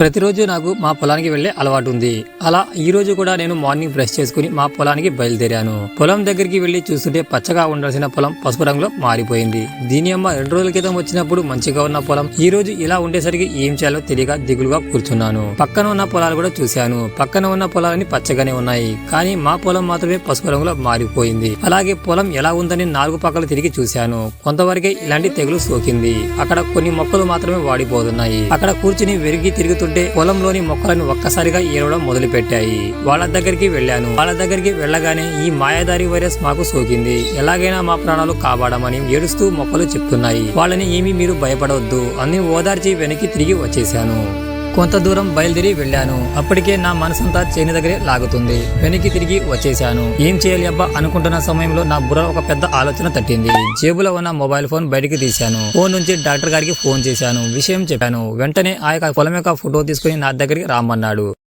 ప్రతిరోజు నాకు మా పొలానికి వెళ్లే అలవాటు ఉంది. అలా ఈ రోజు కూడా నేను మార్నింగ్ బ్రష్ చేసుకుని మా పొలానికి బయలుదేరాను. పొలం దగ్గరికి వెళ్లి చూస్తుంటే పచ్చగా ఉండాల్సిన పొలం పసుపు రంగులో మారిపోయింది. దీని అమ్మ 2 రోజుల క్రితం వచ్చినప్పుడు మంచిగా ఉన్న పొలం ఈ రోజు ఇలా ఉండేసరికి ఏం చేయాలో తెలియక దిగులుగా కూర్చున్నాను. పక్కన ఉన్న పొలాలు కూడా చూశాను. పక్కన ఉన్న పొలాలని పచ్చగానే ఉన్నాయి, కానీ మా పొలం మాత్రమే పసుపు రంగులో మారిపోయింది. అలాగే పొలం ఎలా ఉందని 4 పక్కలు తిరిగి చూశాను. కొంతవరకే ఇలాంటి తెగులు సోకింది. అక్కడ కొన్ని మొక్కలు మాత్రమే వాడిపోతున్నాయి. అక్కడ కూర్చుని వెరిగి తిరుగుతూ పొలంలోని మొక్కలను ఒక్కసారిగా ఏరవడం మొదలు పెట్టాయి. వాళ్ళ దగ్గరికి వెళ్ళాను. వాళ్ళ దగ్గరికి వెళ్ళగానే ఈ మాయాదారి వైరస్ మాకు సోకింది. ఎలాగైనా మా ప్రాణాలు కాపాడమని ఏడుస్తూ మొక్కలు చెప్తున్నాయి. వాళ్ళని ఏమీ మీరు భయపడవద్దు అని ఓదార్చి వెనక్కి తిరిగి వచ్చేసాను. కొంత దూరం బయలుదేరి వెళ్ళాను. అప్పటికే నా మనసంతా చేని దగ్గరే లాగుతుంది. వెనక్కి తిరిగి వచ్చేసాను. ఏం చేయాలి అబ్బా అనుకుంటున్న సమయంలో నా బుర్ర ఒక పెద్ద ఆలోచన తట్టింది. జేబులో ఉన్న మొబైల్ ఫోన్ బయటికి తీశాను. ఫోన్ నుంచి డాక్టర్ గారికి ఫోన్ చేశాను. విషయం చెప్పాను. వెంటనే ఆ యొక్క పొలం యొక్క ఫోటో తీసుకుని నా దగ్గరికి రామన్నాడు.